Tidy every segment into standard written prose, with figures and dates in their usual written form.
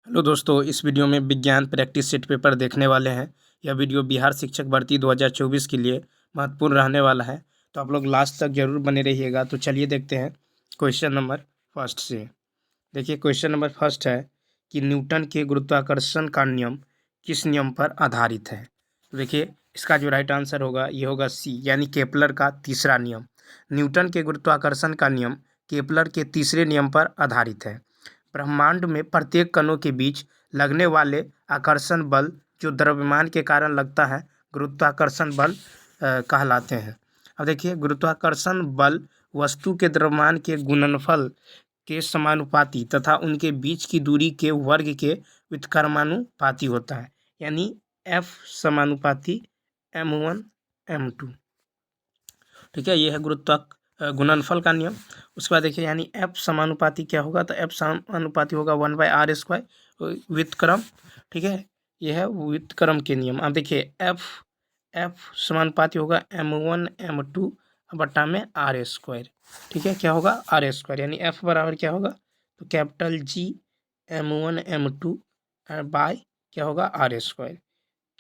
Hello दोस्तों, इस video में विज्ञान प्रैक्टिस सेट पेपर देखने वाले हैं। यह वीडियो बिहार शिक्षक भर्ती 2024 के लिए महत्वपूर्ण रहने वाला है, तो आप लोग लास्ट तक जरूर बने रहिएगा। तो चलिए देखते हैं क्वेश्चन नंबर फर्स्ट से। देखिए, क्वेश्चन नंबर फर्स्ट है कि न्यूटन के गुरुत्वाकर्षण का नियम किस नियम पर आधारित है। तो देखिए, इसका जो राइट आंसर होगा ये होगा सी, यानी केपलर का तीसरा नियम। न्यूटन के गुरुत्वाकर्षण का नियम केपलर के तीसरे नियम पर आधारित है। ब्रह्मांड में प्रत्येक कणों के बीच लगने वाले आकर्षण बल जो द्रव्यमान के कारण लगता है, गुरुत्वाकर्षण बल कहलाते हैं। अब देखिए, गुरुत्वाकर्षण बल वस्तु के द्रव्यमान के गुणनफल के समानुपाती तथा उनके बीच की दूरी के वर्ग के व्युत्क्रमानुपाती होता है, यानी F समानुपाती m1 m2। ठीक है, ये है गुणनफल का नियम। उसके बाद देखिए, यानी F समानुपाती क्या होगा, तो F समानुपाती होगा 1/r² व्युत्क्रम। ठीक है, यह है व्युत्क्रम के नियम। अब देखिए, F समानुपाती होगा m1 m2 बटा में r²। ठीक है, क्या होगा r², यानी F बराबर क्या होगा, तो capital G m1 m2 bye क्या होगा r²।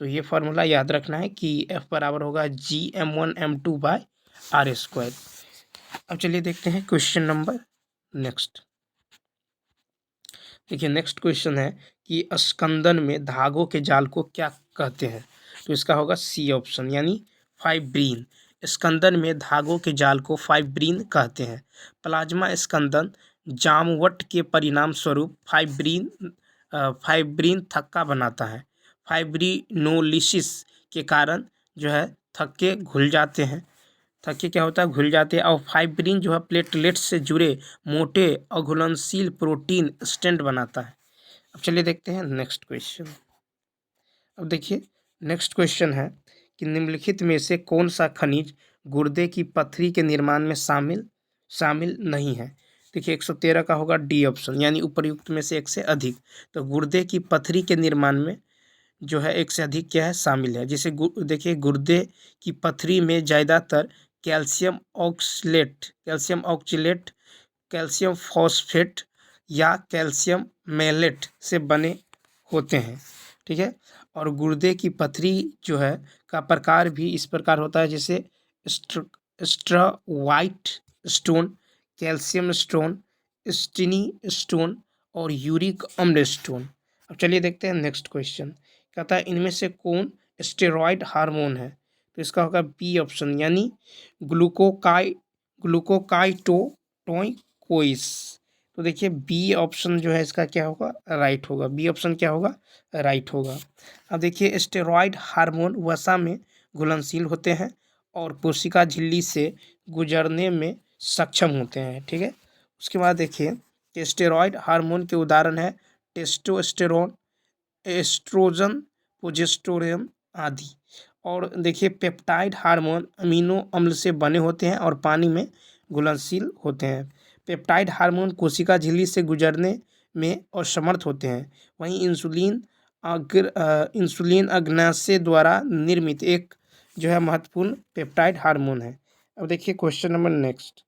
तो ये फॉर्मूला याद रखना है कि F बराबर होगा G m1 m2 bye r²। अब चलिए देखते हैं क्वेश्चन नंबर नेक्स्ट। देखिए, नेक्स्ट क्वेश्चन है कि स्कंदन में धागों के जाल को क्या कहते हैं। तो इसका होगा सी ऑप्शन, यानी फाइब्रिन। स्कंदन में धागों के जाल को फाइब्रिन कहते हैं। प्लाज्मा स्कंदन जामवट के परिणाम स्वरूप फाइब्रिन थक्का बनाता है। फाइब्रिनोलिसिस के कारण जो है थक्के घुल जाते हैं। थक्के क्या होता है, घुल जाते हैं। और फाइब्रिन जो है प्लेटलेट्स से जुड़े मोटे अघुलनशील प्रोटीन स्टेंट बनाता है। अब चलिए देखते हैं नेक्स्ट क्वेश्चन। अब देखिए, नेक्स्ट क्वेश्चन है कि निम्नलिखित में से कौन सा खनिज गुर्दे की पथरी के निर्माण में शामिल नहीं है। देखिए, 113 का होगा डी ऑप्शन, यानी उपर्युक्त में से एक से अधिक। तो गुर्दे की पथरी के निर्माण में जो है एक से अधिक क्या है, शामिल है। जैसे देखिए, गुर्दे की पथरी में ज़्यादातर कैल्शियम ऑक्सलेट, कैल्शियम फॉस्फेट या कैल्शियम मैलेट से बने होते हैं। ठीक है, और गुर्दे की पथरी जो है का प्रकार भी इस प्रकार होता है, जैसे स्ट्रवाइट स्टोन, कैल्शियम स्टोन, स्टिनी स्टोन और यूरिक अम्ल स्टोन। अब चलिए देखते हैं नेक्स्ट क्वेश्चन। कहता है इनमें से कौन स्टेरॉयड हार्मोन है। तो इसका होगा बी ऑप्शन, यानी ग्लूकोकाइटोकोइस। तो देखिए, बी ऑप्शन जो है इसका क्या होगा, राइट होगा। बी ऑप्शन क्या होगा, राइट होगा। अब देखिए, स्टेरॉयड हार्मोन वसा में घुलनशील होते हैं और कोशिका झिल्ली से गुजरने में सक्षम होते हैं। ठीक है, उसके बाद देखिए कि स्टेरॉयड हार्मोन के उदाहरण है टेस्टोस्टेरोन, एस्ट्रोजन, प्रोजेस्टेरोन आदि। और देखिए, पेप्टाइड हार्मोन अमीनो अम्ल से बने होते हैं और पानी में घुलनशील होते हैं। पेप्टाइड हार्मोन कोशिका झिल्ली से गुजरने में असमर्थ होते हैं। वहीं इंसुलिन अग्नाशय द्वारा निर्मित एक जो है महत्वपूर्ण पेप्टाइड हार्मोन है। अब देखिए क्वेश्चन नंबर नेक्स्ट।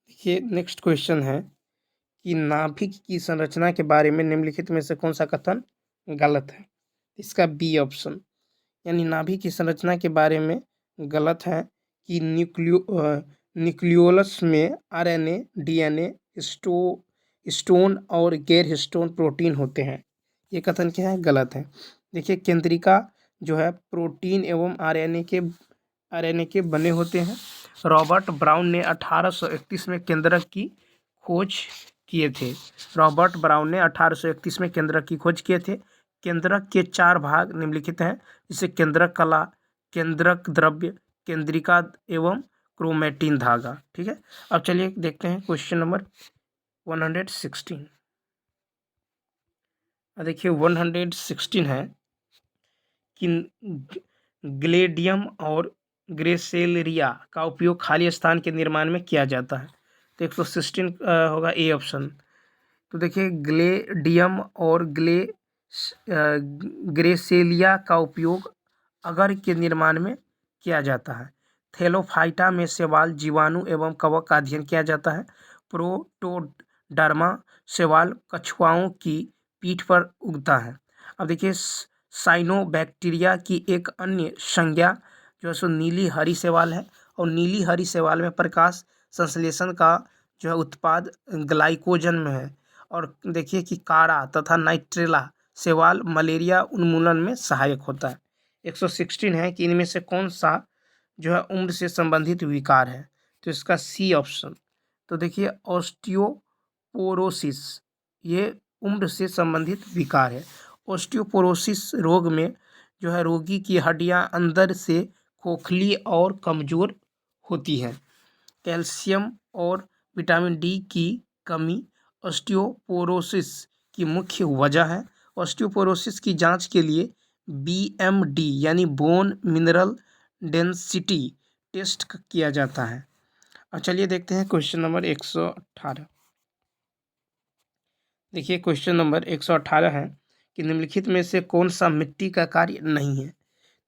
देखिए, नेक्स्ट क्वेश्चन है कि नाभिक की संरचना के बारे में निम्नलिखित में से कौन सा कथन गलत है। इसका बी ऑप्शन, यानी नाभिक की संरचना के बारे में गलत है कि न्यूक्लियोलस में आरएनए, डीएनए, स्टोन और गैर हिस्टोन प्रोटीन होते हैं। ये कथन क्या है, गलत है। देखिए, केंद्रिका जो है प्रोटीन एवं आरएनए के बने होते हैं। रॉबर्ट ब्राउन ने 1831 में केंद्रक की खोज किए थे। रॉबर्ट ब्राउन ने 1831 में केंद्रक की खोज किए थे। केंद्रक के 4 भाग निम्नलिखित हैं, जिसे केंद्रक कला, केंद्रक द्रव्य, केंद्रिका एवं क्रोमेटिन धागा। ठीक है, अब चलिए देखते हैं क्वेश्चन नंबर 116। देखिए, 116 है कि ग्लेडियम और ग्रेसेलेरिया का उपयोग खाली स्थान के निर्माण में किया जाता है। तो 116 होगा ए ऑप्शन। तो देखिए, ग्लेडियम और ग्रेसेलिया का उपयोग अगर के निर्माण में किया जाता है। थैलोफाइटा में शैवाल, जीवाणु एवं कवक का अध्ययन किया जाता है। डर्मा शैवाल कछुआओं की पीठ पर उगता है। अब देखिए साइनोबैक्टीरिया की एक अन्य संज्ञा जो है सो नीली हरी शैवाल है, और नीली हरी शैवाल में प्रकाश संश्लेषण का जो है उत्पाद ग्लाइकोजन में है। और देखिए कि कारा तथा नाइट्रेला शैवाल मलेरिया उन्मूलन में सहायक होता है। 116 है कि इनमें से कौन सा जो है उम्र से संबंधित विकार है, तो इसका सी ऑप्शन। तो देखिए ऑस्टियोपोरोसिस ये उम्र से संबंधित विकार है। ऑस्टियोपोरोसिस रोग में जो है रोगी की हड्डियां अंदर से खोखली और कमजोर होती हैं। कैल्शियम और विटामिन डी की कमी ऑस्टियोपोरोसिस की मुख्य वजह है। ऑस्टियोपोरोसिस की जांच के लिए बीएमडी यानी बोन मिनरल डेंसिटी टेस्ट किया जाता है। और चलिए देखते हैं क्वेश्चन नंबर 118। देखिए क्वेश्चन नंबर 118 है कि निम्नलिखित में से कौन सा मिट्टी का कार्य नहीं है,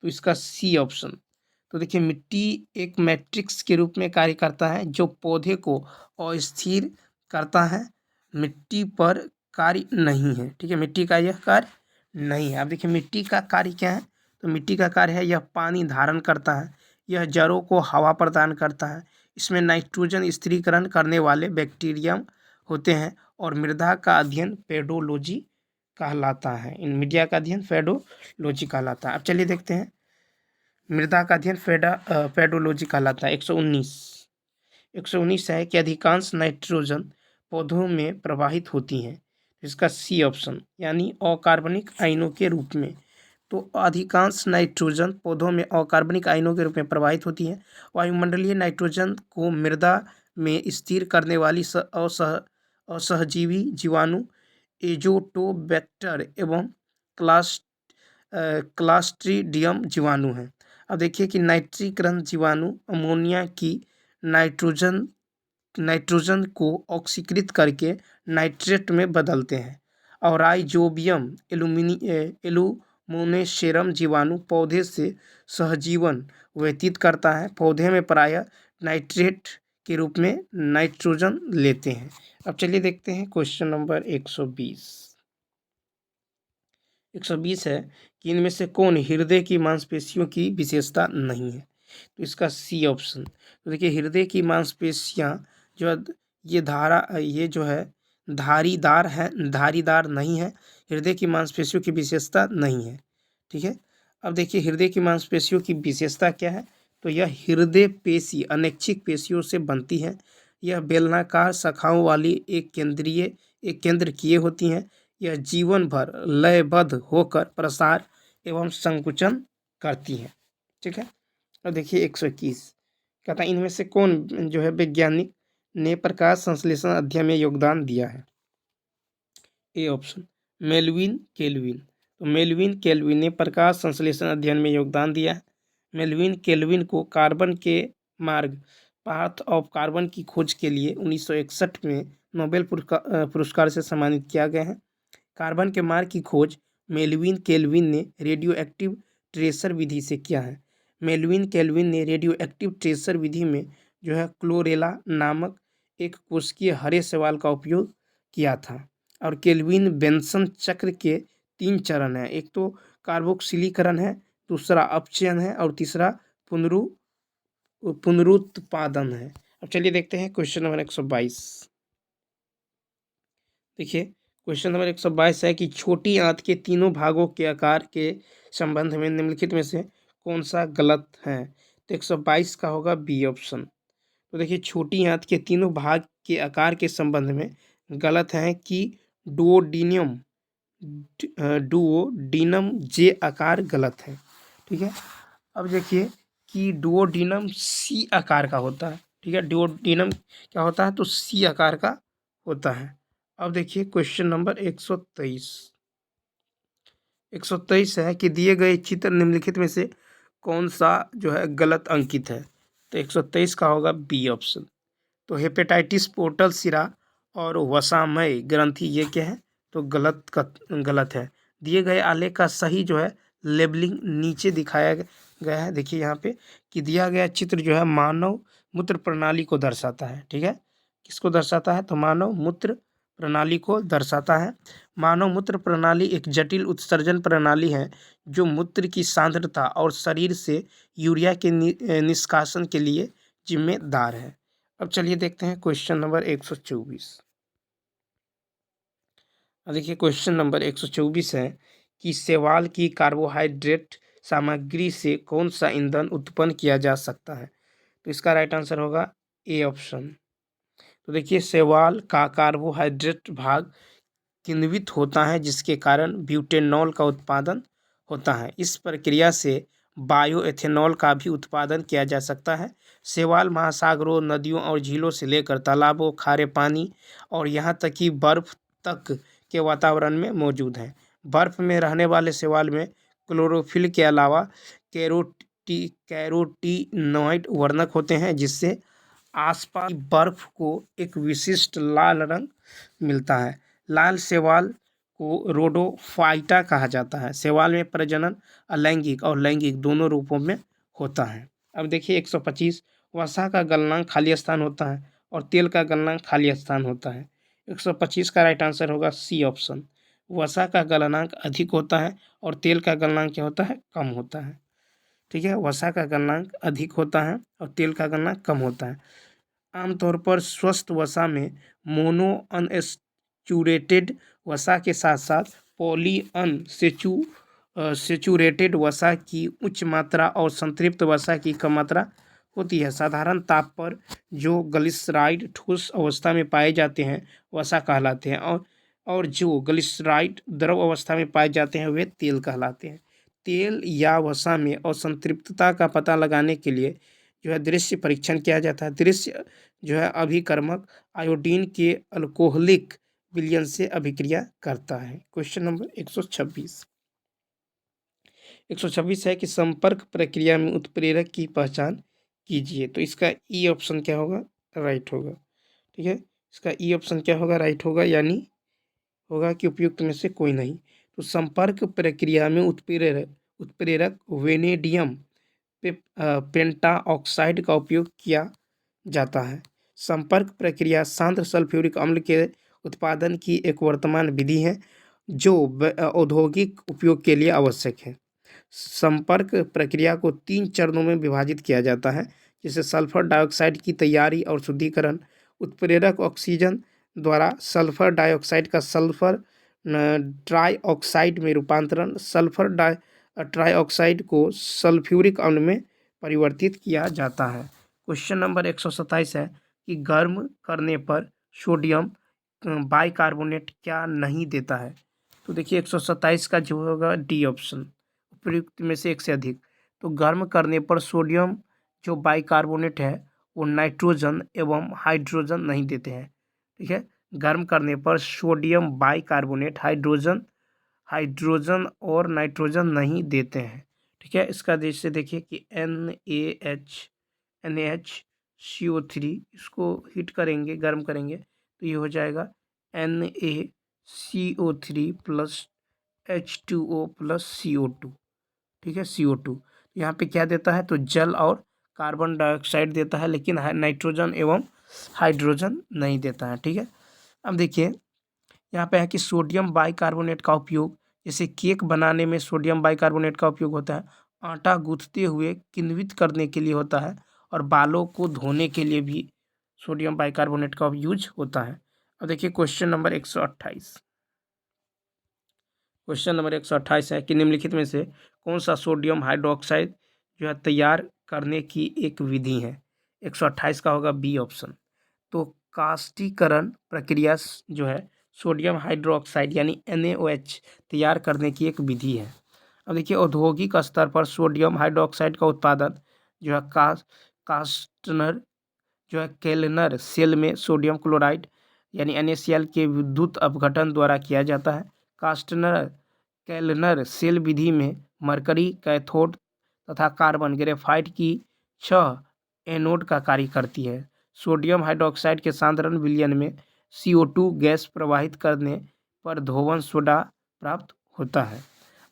तो इसका सी ऑप्शन। तो देखिए मिट्टी एक मैट्रिक्स के रूप में कार्य करता है जो पौधे को अस्थिर करता है, मिट्टी पर कार्य नहीं है। ठीक है, मिट्टी का यह कार्य नहीं है। अब देखिए मिट्टी का कार्य क्या है, तो मिट्टी का कार्य है यह पानी धारण करता है, यह जड़ों को हवा प्रदान करता है, इसमें नाइट्रोजन स्थिरीकरण करने वाले बैक्टीरिया होते हैं, और मृदा का अध्ययन पेडोलॉजी कहलाता है। इन मीडिया का अध्ययन पेडोलॉजी कहलाता है। अब चलिए देखते हैं मृदा का अध्ययन पेडोलॉजी कहलाता है। 119 है कि अधिकांश नाइट्रोजन पौधों में प्रवाहित होती हैं, इसका सी ऑप्शन यानी अकार्बनिक आयनों के रूप में। तो अधिकांश नाइट्रोजन पौधों में अकार्बनिक आयनों के रूप में प्रवाहित होती हैं। वायुमंडलीय नाइट्रोजन को मृदा में स्थिर करने वाली असहजीवी जीवाणु एजोटोबैक्टर एवं क्लास्ट्रीडियम जीवाणु हैं। अब देखिए कि नाइट्रीकरण जीवाणु अमोनिया की नाइट्रोजन को ऑक्सीकृत करके नाइट्रेट में बदलते हैं। और राइजोबियम एलुमिनेसेरम जीवाणु पौधे से सहजीवन व्यतीत करता है, पौधे में प्रायः नाइट्रेट के रूप में नाइट्रोजन लेते हैं। अब चलिए देखते हैं क्वेश्चन नंबर 120 है कि इनमें से कौन हृदय की मांसपेशियों की विशेषता नहीं है, तो इसका सी ऑप्शन। तो देखिए हृदय की मांसपेशियां जो है ये जो है धारीदार नहीं है, हृदय की मांसपेशियों की विशेषता नहीं है। ठीक है, अब देखिए हृदय की मांसपेशियों की विशेषता क्या है, तो यह हृदय पेशी अनैच्छिक पेशियों से बनती है, यह बेलनाकार शाखाओं वाली एक केंद्र किए होती हैं, यह जीवन भर लयबद्ध होकर प्रसार एवं संकुचन करती हैं। ठीक है, और देखिए 121 कहता है इनमें से कौन जो है वैज्ञानिक ने प्रकाश संश्लेषण अध्ययन में योगदान दिया है। A option Melvin kelvin. तो मेलविन केल्विन ने प्रकाश संश्लेषण अध्ययन में योगदान दिया है। मेलविन केल्विन को कार्बन के मार्ग पाथ ऑफ कार्बन की खोज के लिए 1961 में नोबेल पुरस्कार से सम्मानित किया गया है। कार्बन के मार्ग की खोज मेलविन केल्विन ने रेडियो एक्टिव ट्रेसर विधि से किया है। मेलविन केल्विन ने रेडियो एक्टिव ट्रेसर विधि में जो है क्लोरेला नामक एक कोशिकीय हरे शैवाल का उपयोग किया था। और केल्विन बेंसन चक्र के 3 चरण हैं, एक तो कार्बोक्सिलीकरण है, दूसरा अपचयन है, और तीसरा पुनरुत्पादन है। अब चलिए देखते हैं क्वेश्चन नंबर 122। देखिए क्वेश्चन नंबर 122 है कि छोटी आंत के तीनों भागों के आकार के संबंध में निम्नलिखित में से कौन सा गलत है, तो 122 का होगा बी ऑप्शन। तो देखिए छोटी आंत के तीनों भाग के आकार के संबंध में गलत है कि डुओडीनम जे आकार गलत है। ठीक है, अब देखिए कि डुओडीनम सी आकार का होता है। ठीक है, डुओडीनम क्या होता है, तो सी आकार का होता है। अब देखिए क्वेश्चन नंबर 123 है कि दिए गए चित्र निम्नलिखित में से कौन सा जो है गलत अंकित है, तो 123 का होगा बी ऑप्शन। तो हेपेटाइटिस पोर्टल सिरा और वसामय ग्रंथि ये क्या है, तो गलत है। दिए गए आलेख का सही जो है लेबलिंग नीचे दिखाया गया है। देखिए यहाँ पे कि दिया गया चित्र जो है मानव मूत्र प्रणाली को दर्शाता है। ठीक है, किसको दर्शाता है, तो मानव मूत्र प्रणाली को दर्शाता है। मानव मूत्र प्रणाली एक जटिल उत्सर्जन प्रणाली है जो मूत्र की सांद्रता और शरीर से यूरिया के निष्कासन के लिए जिम्मेदार है। अब चलिए देखते हैं क्वेश्चन नंबर 124। देखिए क्वेश्चन नंबर 124 है कि शैवाल की कार्बोहाइड्रेट सामग्री से कौन सा ईंधन उत्पन्न किया जा सकता है। तो इसका राइट आंसर होगा ए ऑप्शन। तो देखिए शैवाल का कार्बोहाइड्रेट भाग किण्वित होता है जिसके कारण ब्यूटेनॉल का उत्पादन होता है। इस प्रक्रिया से बायोएथेनॉल का भी उत्पादन किया जा सकता है। शैवाल महासागरों, नदियों और झीलों से लेकर तालाबों, खारे पानी और यहाँ तक कि बर्फ तक के वातावरण में मौजूद है। बर्फ में रहने वाले शैवाल में क्लोरोफिल के अलावा कैरोटीनॉइड वर्णक होते हैं जिससे आसपास की बर्फ को एक विशिष्ट लाल रंग मिलता है। लाल शैवाल को रोडोफाइटा कहा जाता है। शैवाल में प्रजनन अलैंगिक और लैंगिक दोनों रूपों में होता है। अब देखिए 125, वसा का गलनांक खाली स्थान होता है और तेल का गलनांक खाली स्थान होता है। 125 का राइट आंसर होगा सी ऑप्शन। वसा का गलनांक अधिक होता है और तेल का गलनांक क्या होता है, कम होता है। ठीक है, वसा का गलनांक अधिक होता है और तेल का गलनांक कम होता है। आमतौर पर स्वस्थ वसा में मोनो अनसेचुरेटेड वसा के साथ साथ पॉली सेचुरेटेड वसा की उच्च मात्रा और संतृप्त वसा की कम मात्रा होती है। साधारण ताप पर जो ग्लिसराइड ठोस अवस्था में पाए जाते हैं वसा कहलाते हैं और जो ग्लिसराइड द्रव अवस्था में पाए जाते हैं वे तेल कहलाते हैं। तेल या वसा में असंतृप्तता का पता लगाने के लिए जो है दृश्य परीक्षण किया जाता है। दृश्य जो है अभिकर्मक आयोडीन के अल्कोहलिक विलयन से अभिक्रिया करता है। क्वेश्चन नंबर 126 है कि संपर्क प्रक्रिया में उत्प्रेरक की पहचान कीजिए। तो इसका ई ऑप्शन क्या होगा, राइट होगा। ठीक है, इसका ई ऑप्शन क्या होगा, राइट होगा, यानी होगा कि उपयुक्त में से कोई नहीं। तो संपर्क प्रक्रिया में उत्प्रेरक वेनेडियम पेंटाऑक्साइड का उपयोग किया जाता है। संपर्क प्रक्रिया सांद्र सल्फ्यूरिक अम्ल के उत्पादन की एक वर्तमान विधि है जो औद्योगिक उपयोग के लिए आवश्यक है। संपर्क प्रक्रिया को 3 चरणों में विभाजित किया जाता है, जिसे सल्फर डाइऑक्साइड की तैयारी और शुद्धिकरण, उत्प्रेरक ऑक्सीजन द्वारा सल्फर डाइऑक्साइड का सल्फर ट्राइऑक्साइड में रूपांतरण, सल्फर ट्राइऑक्साइड को सल्फ्यूरिक अम्ल में परिवर्तित किया जाता है। क्वेश्चन नंबर 127 है कि गर्म करने पर सोडियम बाइकार्बोनेट क्या नहीं देता है। तो देखिए 127 का जो होगा डी ऑप्शन, उपयुक्त में से एक से अधिक। तो गर्म करने पर सोडियम जो बाइकार्बोनेट है वो नाइट्रोजन एवं हाइड्रोजन नहीं देते हैं। ठीक है, गर्म करने पर सोडियम बाइकार्बोनेट हाइड्रोजन और नाइट्रोजन नहीं देते हैं। ठीक है, इसका जैसे देखिए कि NaHCO3 इसको हीट करेंगे, गर्म करेंगे तो ये हो जाएगा NaCO3 plus H2O plus CO2। ठीक है, CO2 यहाँ पे क्या देता है, तो जल और कार्बन डाइऑक्साइड देता है, लेकिन नाइट्रोजन एवं हाइड्रोजन नहीं देता है। ठीक है, अब देखिए यहाँ पे है कि सोडियम बाइकार्बोनेट का उपयोग, जैसे केक बनाने में सोडियम बाइकार्बोनेट का उपयोग होता है, आटा गूंथते हुए किण्वित करने के लिए होता है और बालों को धोने के लिए भी सोडियम बाइकार्बोनेट का यूज होता है। अब देखिए क्वेश्चन नंबर 128। क्वेश्चन नंबर 128 है कि निम्नलिखित में से कौन सा सोडियम हाइड्रोक्साइड जो है तैयार करने की एक विधि है। 128 का होगा बी ऑप्शन। तो कास्टीकरण प्रक्रिया जो है सोडियम हाइड्रोक्साइड यानी NaOH तैयार करने की एक विधि है। अब देखिए औद्योगिक स्तर पर सोडियम हाइड्रोक्साइड का उत्पादन जो है कास्टनर जो है केल्नर सेल में सोडियम क्लोराइड यानी NaCl के विद्युत अपघटन द्वारा किया जाता है। कास्टनर केल्नर सेल विधि में मरकरी कैथोड तथा कार्बन ग्रेफाइट की 6 एनोड का कार्य करती है। सोडियम हाइड्रोक्साइड के साधारण विलयन में CO2 गैस प्रवाहित करने पर धोवन सोडा प्राप्त होता है।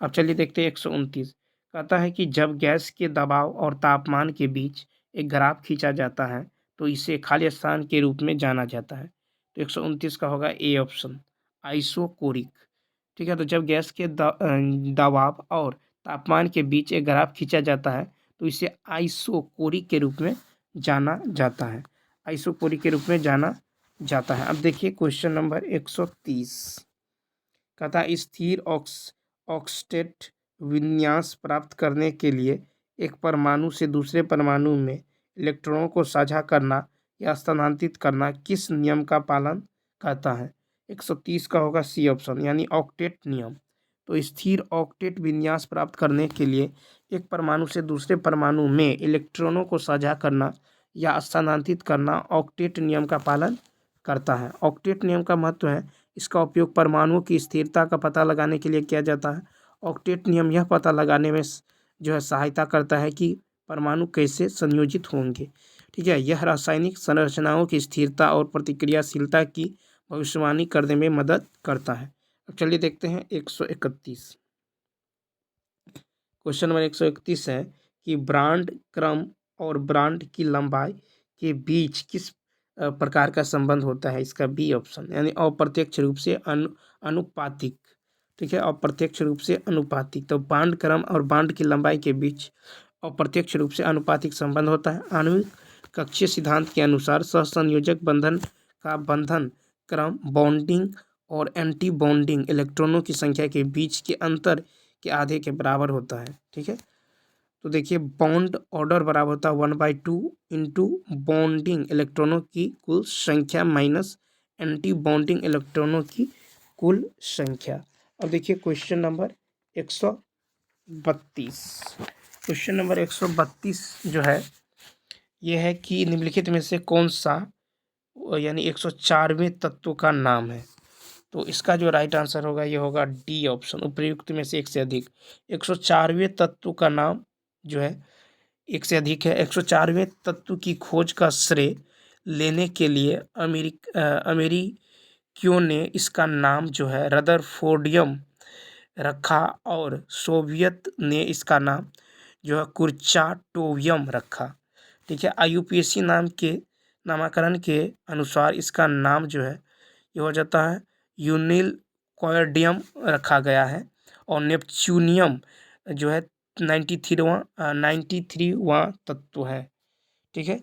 अब चलिए देखते हैं 129। कहता है कि जब गैस के दबाव और तापमान के बीच एक ग्राफ खींचा जाता है तो इसे खाली स्थान के रूप में जाना जाता है। तो 129 का होगा ए ऑप्शन, आइसोकोरिक। ठीक है, तो जब गैस के दबाव और तापमान के बीच एक ग्राफ खींचा जाता है तो इसे आइसोकोरिक के रूप में जाना जाता है, आइसोकोरिक के रूप में जाना जाता है। अब देखिए क्वेश्चन नंबर 130, कहता है स्थिर ऑक्सटेट विन्यास प्राप्त करने के लिए एक परमाणु से दूसरे परमाणु में इलेक्ट्रॉनों को साझा करना या स्थानांतरित करना किस नियम का पालन करता है? 130 का होगा सी ऑप्शन, यानी ऑक्टेट नियम। तो स्थिर ऑक्टेट विन्यास प्राप्त करने के लिए एक परमाणु से दूसरे परमाणु में इलेक्ट्रॉनों को साझा करना या स्थानांतरित करना ऑक्टेट नियम का पालन करता है। ऑक्टेट नियम का महत्व है, इसका उपयोग परमाणुओं की स्थिरता का पता लगाने के लिए किया जाता है। ऑक्टेट नियम यह पता लगाने में जो है सहायता करता है कि परमाणु कैसे संयोजित होंगे। ठीक है, यह रासायनिक संरचनाओं की स्थिरता और प्रतिक्रियाशीलता की भविष्यवाणी करने में मदद करता है। अब चलिए देखते हैं 131, क्वेश्चन नंबर 131 है कि ब्रांड क्रम और ब्रांड की लंबाई के बीच किस प्रकार का संबंध होता है? इसका बी ऑप्शन, यानी अप्रत्यक्ष रूप से अनुपातिक। ठीक है, अप्रत्यक्ष रूप से अनुपातिक। तो बांड क्रम और बांड की लंबाई के बीच अप्रत्यक्ष रूप से अनुपातिक संबंध होता है। आणविक कक्षीय सिद्धांत के अनुसार सहसंयोजक बंधन का बंधन क्रम बॉन्डिंग और एंटी बॉन्डिंग इलेक्ट्रॉनों की संख्या के बीच के अंतर के आधे के बराबर होता है। ठीक है, तो देखिए बॉन्ड ऑर्डर बराबर होता है 1/2 इंटू बॉन्डिंग इलेक्ट्रॉनों की कुल संख्या माइनस एंटी बॉन्डिंग इलेक्ट्रॉनों की कुल संख्या। अब देखिए क्वेश्चन नंबर 132, क्वेश्चन नंबर 132 जो है ये है कि निम्नलिखित में से कौन सा यानी 104वें तत्व का नाम है? तो इसका जो राइट आंसर होगा ये होगा डी ऑप्शन, उपयुक्त में से एक से अधिक। 104वें तत्व का नाम जो है एक से अधिक है। 104वें तत्व की खोज का श्रेय लेने के लिए अमेरिकियों ने इसका नाम जो है रदरफोर्डियम रखा और सोवियत ने इसका नाम जो है कुर्चाटोवियम रखा। ठीक है, आईयूपीएसी नामकरण के अनुसार इसका नाम जो है ये हो जाता है यूनिल कॉयडियम रखा गया है और नेपच्यूनियम जो है 93वां तत्व है। ठीक है,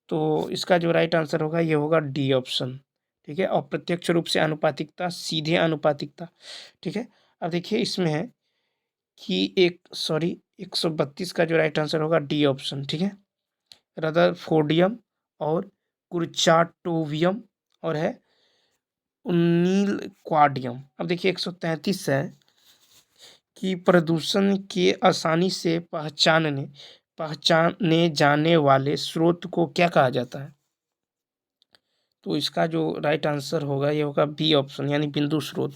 तो इसका जो राइट आंसर होगा ये होगा डी ऑप्शन। ठीक है, अप्रत्यक्ष रूप से अनुपातिकता, सीधे अनुपातिकता। ठीक है, अब देखिए इसमें है कि 132 का जो राइट आंसर होगा डी ऑप्शन। ठीक है, रदरफोर्डियम और कुर्चाटोवियम और है उन्नील क्वाडियम। अब देखिए 133 है कि प्रदूषण के आसानी से पहचाने जाने वाले स्रोत को क्या कहा जाता है? तो इसका जो राइट आंसर होगा ये होगा बी ऑप्शन, यानी बिंदु स्रोत।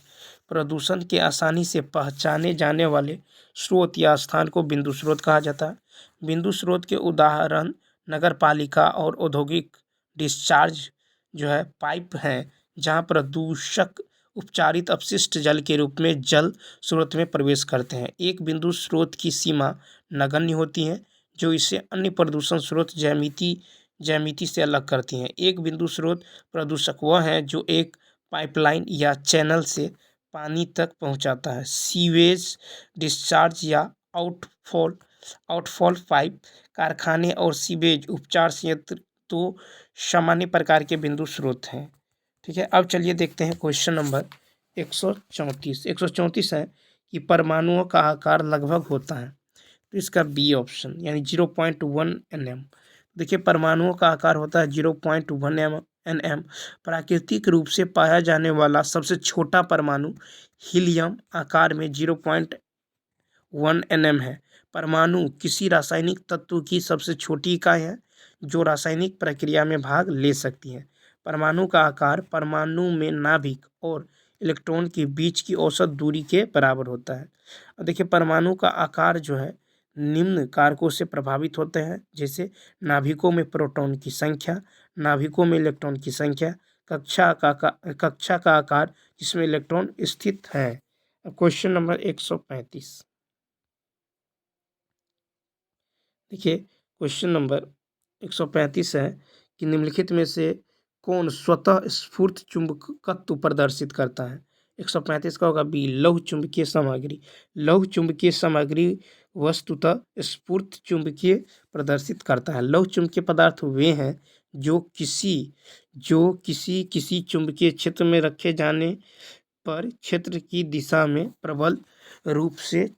प्रदूषण के आसानी से पहचाने जाने वाले स्रोत या स्थान को बिंदु स्रोत कहा जाता है। बिंदु स्रोत के उदाहरण नगर पालिका और औद्योगिक डिस्चार्ज जो है पाइप हैं, जहाँ प्रदूषक उपचारित अपशिष्ट जल के रूप में जल स्रोत में प्रवेश करते हैं। एक बिंदु स्रोत की सीमा नगण्य होती है, जो इसे अन्य प्रदूषण स्रोत ज्यामिति से अलग करती हैं। एक बिंदु स्रोत प्रदूषक वह है जो एक पाइपलाइन या चैनल से पानी तक पहुंचाता है। सीवेज डिस्चार्ज या आउटफॉल पाइप, कारखाने और सीवेज उपचार संयंत्र तो सामान्य प्रकार के बिंदु स्रोत हैं। ठीक है, अब चलिए देखते हैं क्वेश्चन नंबर 134। 134 है कि परमाणुओं का आकार लगभग होता है। तो इसका बी ऑप्शन, यानी 0.1 nm। देखिए परमाणुओं का आकार होता है 0.1 nm। प्राकृतिक रूप से पाया जाने वाला सबसे छोटा परमाणु हीलियम आकार में 0.1 nm है। परमाणु किसी रासायनिक तत्व की सबसे छोटी इकाई है जो रासायनिक प्रक्रिया में भाग ले सकती है। परमाणु का आकार परमाणु में नाभिक और इलेक्ट्रॉन के बीच की औसत दूरी के बराबर होता है। अब देखिए परमाणु का आकार जो है निम्न कारकों से प्रभावित होते हैं, जैसे नाभिकों में प्रोटॉन की संख्या, नाभिकों में इलेक्ट्रॉन की संख्या, कक्षा का आकार जिसमें इलेक्ट्रॉन स्थित है। अब क्वेश्चन नंबर 135, देखिए क्वेश्चन नंबर 135 है कि निम्नलिखित में से कौन स्वतः स्फूर्त चुंबकत्व प्रदर्शित करता है? 135 का होगा बी, लौह चुंबकीय सामग्री। लौह चुंबकीय सामग्री वस्तुतः स्फूर्त चुंबकीय प्रदर्शित करता है। लौह चुंबकीय पदार्थ वे हैं जो किसी चुंबकीय क्षेत्र में रखे जाने पर क्षेत्र की दिशा में प्रबल रूप से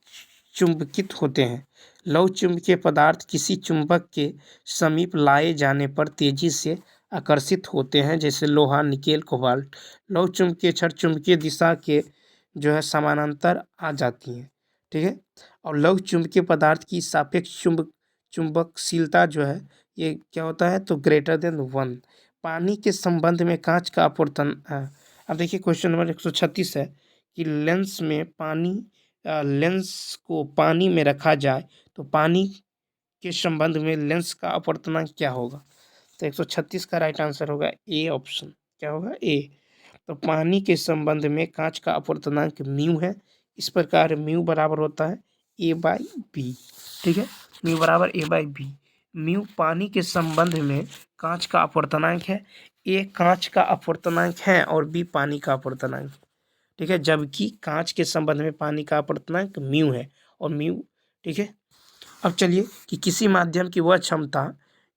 चुंबकित होते हैं। लौह चुंबकीय पदार्थ किसी चुंबक के समीप लाए जाने पर तेजी से आकर्षित होते हैं, जैसे लोहा, निकेल, कोबाल्ट। लौह चुंबकीय छड़ चुंबकीय दिशा के जो है समानांतर आ जाती हैं, ठीक है। और लौह चुंबकीय पदार्थ की सापेक्ष चुंबकशीलता जो है ये क्या होता है, तो ग्रेटर देन 1। पानी के संबंध में कांच का अपवर्तन। अब देखिए क्वेश्चन नंबर 136 है कि लेंस को पानी में रखा जाए तो पानी के संबंध में लेंस का अपवर्तनांक क्या होगा? तो 136 का राइट आंसर होगा ए ऑप्शन। क्या होगा? ए। तो पानी के संबंध में कांच का अपवर्तनांक म्यू है। इस प्रकार म्यू बराबर होता है ए बाई बी, ठीक है। म्यू बराबर ए बाई बी। म्यू पानी के संबंध में कांच का अपवर्तनांक है, ए कांच का अपवर्तनांक है और बी पानी का अपवर्तनांक, ठीक है। जबकि कांच के संबंध में पानी का अपवर्तनांक म्यू है और म्यू, ठीक है। अब चलिए कि किसी माध्यम की वह क्षमता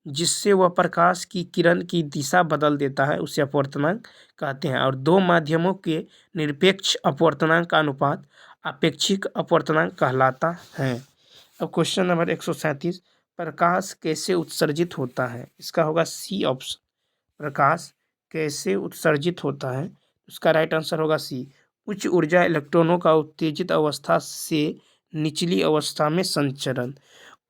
जिससे वह प्रकाश की किरण की दिशा बदल देता है उसे अपवर्तनांक कहते हैं। और दो माध्यमों के निरपेक्ष अपवर्तनांक का अनुपात आपेक्षिक अपवर्तनांक कहलाता है। अब क्वेश्चन नंबर 137, प्रकाश कैसे उत्सर्जित होता है? इसका होगा सी ऑप्शन। प्रकाश कैसे उत्सर्जित होता है? उसका राइट आंसर होगा सी। उच्च ऊर्जा इलेक्ट्रॉनों का उत्तेजित अवस्था से निचली अवस्था में संचरण।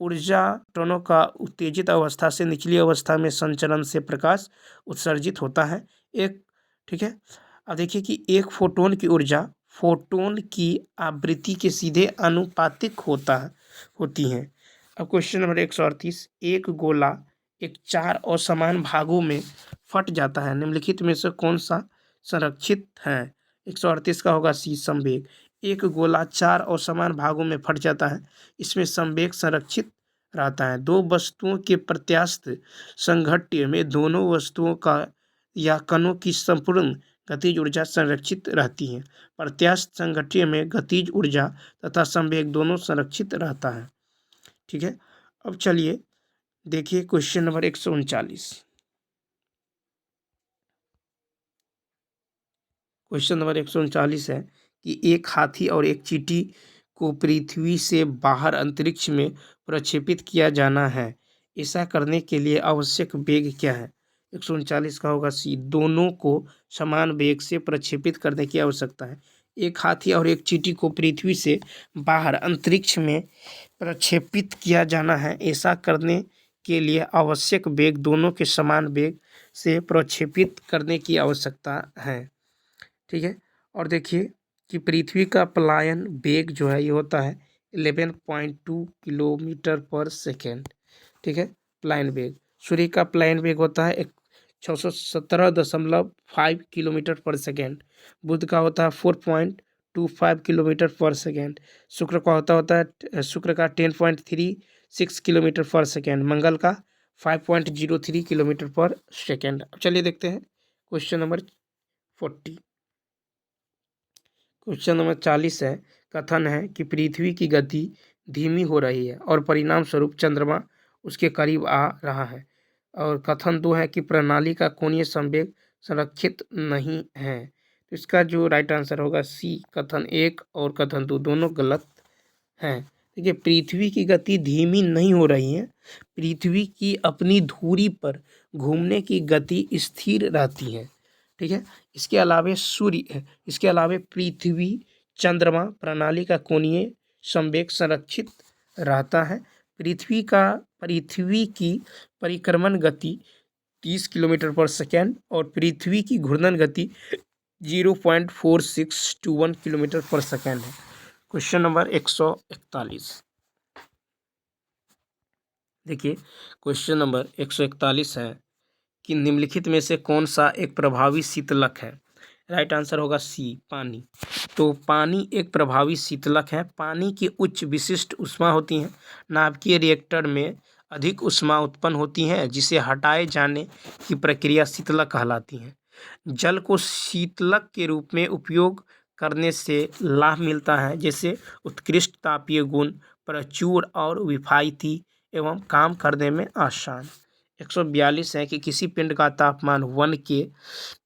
ऊर्जा इलेक्ट्रॉनों का उत्तेजित अवस्था से निचली अवस्था में संचरण से प्रकाश उत्सर्जित होता है। एक, ठीक है। अब देखिए कि एक फोटोन की ऊर्जा फोटोन की आवृत्ति के सीधे आनुपातिक होती है। अब क्वेश्चन नंबर 138, एक गोला एक 4 असमान भागों में फट जाता है, निम्नलिखित में से कौन सा संरक्षित है? 138 का होगा सी, संवेग। एक गोला 4 असमान भागों में फट जाता है, इसमें संवेग संरक्षित रहता है। दो वस्तुओं के प्रत्यास्थ संघट्य में दोनों वस्तुओं का या कणों की संपूर्ण गतिज ऊर्जा संरक्षित रहती है। प्रत्यास्थ संघट्य में गतिज ऊर्जा तथा संवेग दोनों संरक्षित रहता है, ठीक है। अब चलिए देखिए क्वेश्चन नंबर 139। क्वेश्चन नंबर 139 है कि एक हाथी और एक चींटी को पृथ्वी से बाहर अंतरिक्ष में प्रक्षेपित किया जाना है। ऐसा करने के लिए आवश्यक वेग क्या है? 139 का होगा सी, दोनों को समान वेग से प्रक्षेपित करने की आवश्यकता है। एक हाथी और एक चींटी को पृथ्वी से बाहर अंतरिक्ष में प्रक्षेपित किया जाना है। ऐसा करने के लिए आवश्यक वेग दोनों के समान वेग से प्रक्षेपित करने की आवश्यकता है, ठीक है। और देखिए कि पृथ्वी का पलायन वेग जो है ये होता है 11.2 किलोमीटर पर सेकेंड, ठीक है। पलायन वेग। सूर्य का पलायन वेग होता है 617.5 किलोमीटर पर सेकेंड। बुध का होता है 4.25 किलोमीटर पर सेकेंड। शुक्र का होता है शुक्र का 10.36 किलोमीटर पर सेकेंड। मंगल का 5.03 किलोमीटर पर सेकेंड। अब चलिए देखते हैं क्वेश्चन नंबर 40। क्वेश्चन नंबर 40 है, कथन है कि पृथ्वी की गति धीमी हो रही है और परिणाम स्वरूप चंद्रमा उसके करीब आ रहा है। और कथन 2 है कि प्रणाली का कोणीय संवेग संरक्षित नहीं है। तो इसका जो राइट आंसर होगा सी, कथन 1 और कथन 2 दोनों गलत हैं। देखिए पृथ्वी की गति धीमी नहीं हो रही है, पृथ्वी की अपनी धुरी पर घूमने की गति स्थिर रहती है, ठीक है। इसके अलावे इसके अलावे पृथ्वी चंद्रमा प्रणाली का कोणीय संवेग संरक्षित रहता है। पृथ्वी की परिक्रमण गति 30 किलोमीटर पर सेकेंड और पृथ्वी की घूर्णन गति 0.4621 किलोमीटर पर सेकेंड है। Question number 141। देखिए क्वेश्चन नंबर 141 है कि निम्नलिखित में से कौन सा एक प्रभावी शीतलक है? राइट आंसर होगा सी, पानी। तो पानी एक प्रभावी शीतलक है। पानी की उच्च विशिष्ट ऊष्मा होती है। नाभिकीय रिएक्टर में अधिक ऊष्मा उत्पन्न होती है, जिसे हटाए जाने की प्रक्रिया शीतलक कहलाती है। जल को शीतलक के रूप में उपयोग करने से लाभ मिलता है, जैसे उत्कृष्ट तापीय गुण, प्रचुर और किफ़ायती एवं काम करने में आसान। 142 है कि किसी पिंड का तापमान 1 के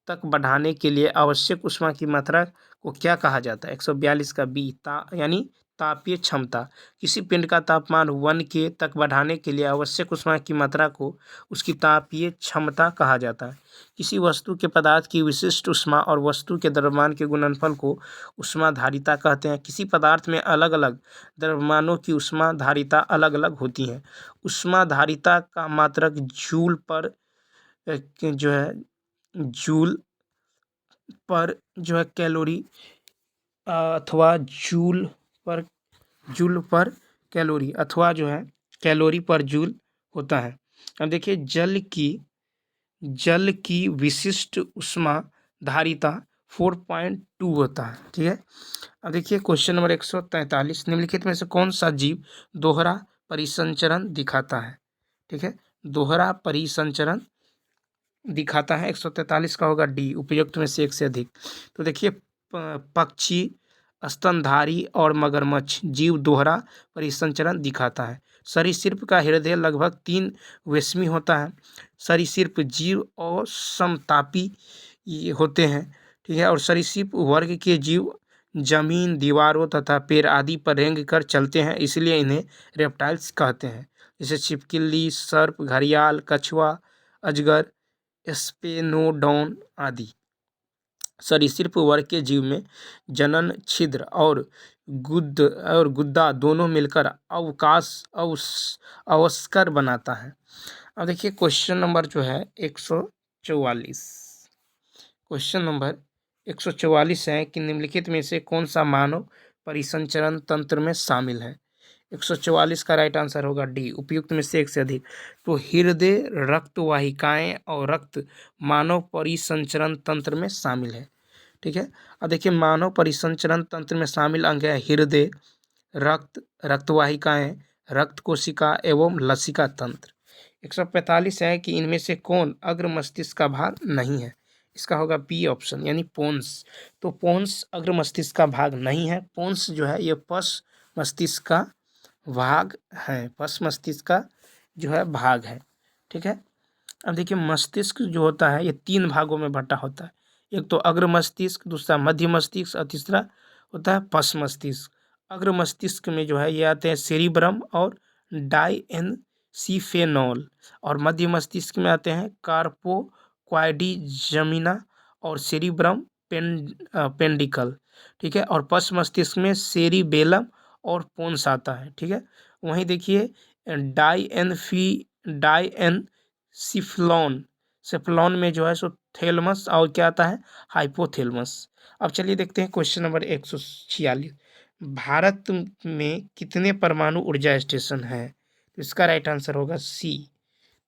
तक बढ़ाने के लिए आवश्यक ऊष्मा की मात्रा को क्या कहा जाता है? 142 का बी यानी तापीय क्षमता। किसी पिंड का तापमान 1 के तक बढ़ाने के लिए आवश्यक ऊष्मा की मात्रा को उसकी तापीय क्षमता कहा जाता है। किसी वस्तु के पदार्थ की विशिष्ट ऊष्मा और वस्तु के द्रव्यमान के गुणनफल को ऊष्माधारिता कहते हैं। किसी पदार्थ में अलग अलग द्रव्यमानों की ऊष्माधारिता अलग अलग होती है। ऊष्माधारिता का मात्रक जूल पर जो है जूल पर जो है कैलोरी अथवा जूल पर कैलोरी अथवा जो है कैलोरी पर जूल होता है। अब देखिए जल की विशिष्ट ऊष्माधारिता 4.2 होता है। ठीक है। अब देखिए क्वेश्चन नंबर 143, निम्नलिखित में से कौन सा जीव दोहरा परिसंचरण दिखाता है? ठीक है, दोहरा परिसंचरण दिखाता है। 143 का होगा डी, उपयुक्त में से एक से अधिक। तो देखिए पक्षी, स्तनधारी और मगरमच्छ जीव दोहरा परिसंचरण दिखाता है। सरीसृप का हृदय लगभग 3 वेसमी होता है। सरीसृप जीव असमतापी होते हैं। ठीक है, और सरीसृप वर्ग के जीव जमीन, दीवारों तथा पेड़ आदि पर रेंग कर चलते हैं, इसलिए इन्हें रेप्टाइल्स कहते हैं। जैसे छिपकली, सर्प, घड़ियाल, कछुआ, अजगर, स्पेनोडोन आदि। सरीसृप वर्ग के जीव में जनन छिद्र और गुद्दा दोनों मिलकर अवस्कर बनाता है। अब देखिए क्वेश्चन नंबर जो है 144, क्वेश्चन नंबर 144 है कि निम्नलिखित में से कौन सा मानव परिसंचरण तंत्र में शामिल है? 144 का राइट आंसर होगा डी, उपयुक्त में से एक से अधिक। तो हृदय, रक्त वाहिकाएं और रक्त मानव परिसंचरण तंत्र में शामिल है। ठीक है। अब देखिए मानव परिसंचरण तंत्र में शामिल अंग है हृदय, रक्तवाहिकाएं, रक्त कोशिका एवं लसिका तंत्र। 145 है कि इनमें से कौन अग्र मस्तिष्क का भाग नहीं है? इसका होगा बी ऑप्शन, यानी पोन्स। तो पोन्स अग्र मस्तिष्क का भाग नहीं है। पोन्स जो है ये पश मस्तिष्क का भाग है, पश मस्तिष्क का जो है भाग है। ठीक है। अब देखिए मस्तिष्क जो होता है ये 3 भागों में बटा होता है। एक तो अग्र मस्तिष्क, दूसरा मध्य मस्तिष्क और तीसरा होता है पश मस्तिष्क। अग्र मस्तिष्क में जो है ये आते हैं सेरिब्रम और डाइएनसीफेनॉल, और मध्य मस्तिष्क में आते हैं कार्पोक्वाडिजमिना और सेरिब्रम पेंडिकल। ठीक है, और पश मस्तिष्क में सेरिबेलम और पोन्स आता है। ठीक है, वहीं देखिए सेफ्लॉन में जो है सो थैलेमस और क्या आता है हाइपोथैलेमस। अब चलिए देखते हैं क्वेश्चन नंबर 146, भारत में कितने परमाणु ऊर्जा स्टेशन है? तो इसका राइट आंसर होगा सी।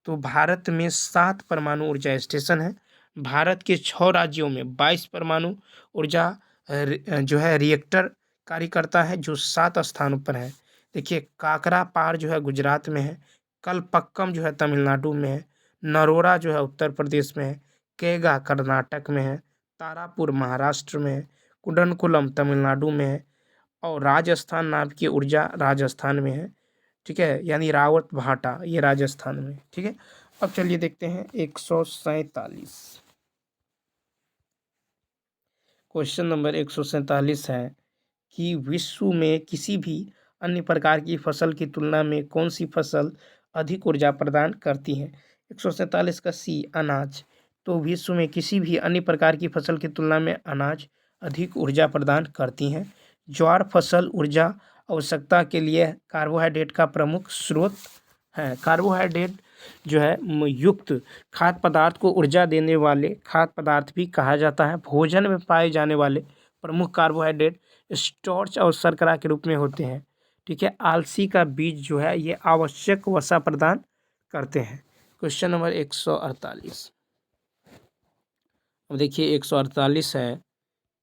तो भारत में 7 परमाणु ऊर्जा स्टेशन है। भारत के 6 राज्यों में 22 परमाणु ऊर्जा जो है रिएक्टर कार्य करता है, जो 7 स्थानों पर है। देखिए काकरापार जो है गुजरात में है, कलपक्कम जो है तमिलनाडु में है, नरोरा जो है उत्तर प्रदेश में है, केगा कर्नाटक में है, तारापुर महाराष्ट्र में है, कुडनकुलम तमिलनाडु में है, और राजस्थान नाम की ऊर्जा राजस्थान में है। ठीक है, यानी रावत भाटा ये राजस्थान में। ठीक है। अब चलिए देखते हैं 147, क्वेश्चन नंबर 147 है कि विश्व में किसी भी अन्य प्रकार की फसल की तुलना में कौन सी फसल अधिक ऊर्जा प्रदान करती है? 147 का सी अनाज। तो विश्व में किसी भी अन्य प्रकार की फसल की तुलना में अनाज अधिक ऊर्जा प्रदान करती हैं। ज्वार फसल ऊर्जा आवश्यकता के लिए कार्बोहाइड्रेट का प्रमुख स्रोत है। कार्बोहाइड्रेट जो है युक्त खाद्य पदार्थ को ऊर्जा देने वाले खाद्य पदार्थ भी कहा जाता है। भोजन में पाए जाने वाले प्रमुख कार्बोहाइड्रेट स्टार्च और शर्करा के रूप में होते हैं। ठीक है, आलसी का बीज जो है ये आवश्यक वसा प्रदान करते हैं। क्वेश्चन नंबर 148, अब देखिए 148 है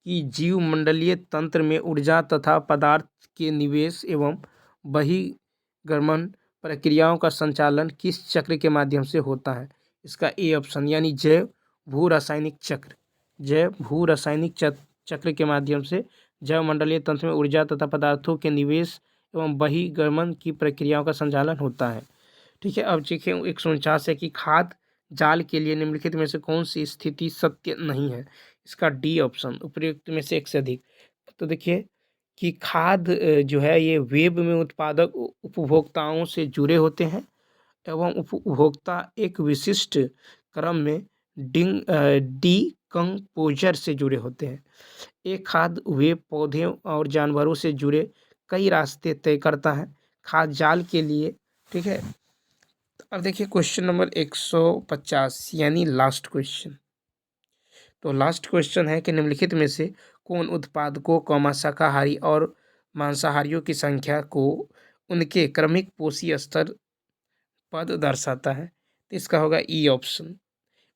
कि जीवमंडलीय तंत्र में ऊर्जा तथा पदार्थ के निवेश एवं बहिर्गमन प्रक्रियाओं का संचालन किस चक्र के माध्यम से होता है? इसका ए ऑप्शन यानी जैव भू रासायनिक चक्र। जैव भू रासायनिक चक्र के माध्यम से जैवमंडलीय तंत्र में ऊर्जा तथा पदार्थों के निवेश एवं बहिर्गमन की प्रक्रियाओं का संचालन होता है। ठीक है, अब देखिए 149 है कि खाद जाल के लिए निम्नलिखित में से कौन सी स्थिति सत्य नहीं है? इसका डी ऑप्शन, उपयुक्त में से एक से अधिक। तो देखिए कि खाद जो है ये वेब में उत्पादक उपभोक्ताओं से जुड़े होते हैं एवं उपभोक्ता एक विशिष्ट क्रम में डीकम्पोजर से जुड़े होते हैं। एक खाद वेब पौधे और जानवरों से जुड़े कई रास्ते तय करता है खाद जाल के लिए। ठीक है, अब देखिए क्वेश्चन नंबर 150 यानी लास्ट क्वेश्चन। तो लास्ट क्वेश्चन है कि निम्नलिखित में से कौन उत्पादकों शाकाहारी और मांसाहारियों की संख्या को उनके क्रमिक पोषी स्तर पद दर्शाता है? तो इसका होगा ई ऑप्शन,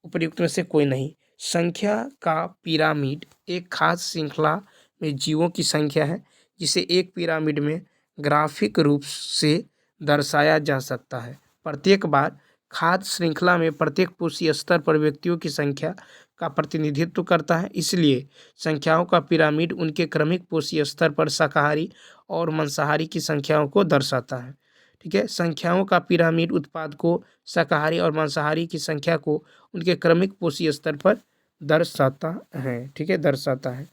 उपयुक्त में से कोई नहीं। संख्या का पिरामिड एक खास श्रृंखला में जीवों की संख्या है जिसे एक पिरामिड में ग्राफिक रूप से दर्शाया जा सकता है। प्रत्येक बार खाद्य श्रृंखला में प्रत्येक पोषी स्तर पर व्यक्तियों की संख्या का प्रतिनिधित्व करता है, इसलिए संख्याओं का पिरामिड उनके क्रमिक पोषी स्तर पर शाकाहारी और मांसाहारी की संख्याओं को दर्शाता है। ठीक है, संख्याओं का पिरामिड उत्पादकों शाकाहारी और मांसाहारी की संख्या को उनके क्रमिक पोषी स्तर पर दर्शाता है। ठीक है, दर्शाता है।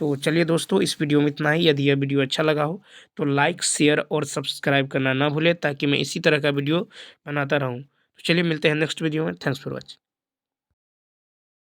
तो चलिए दोस्तों, इस वीडियो में इतना ही। यदि यह वीडियो अच्छा लगा हो तो लाइक, शेयर और सब्सक्राइब करना ना भूलें ताकि मैं इसी तरह का वीडियो बनाता रहूं। तो चलिए मिलते हैं नेक्स्ट वीडियो में। Thanks for watching.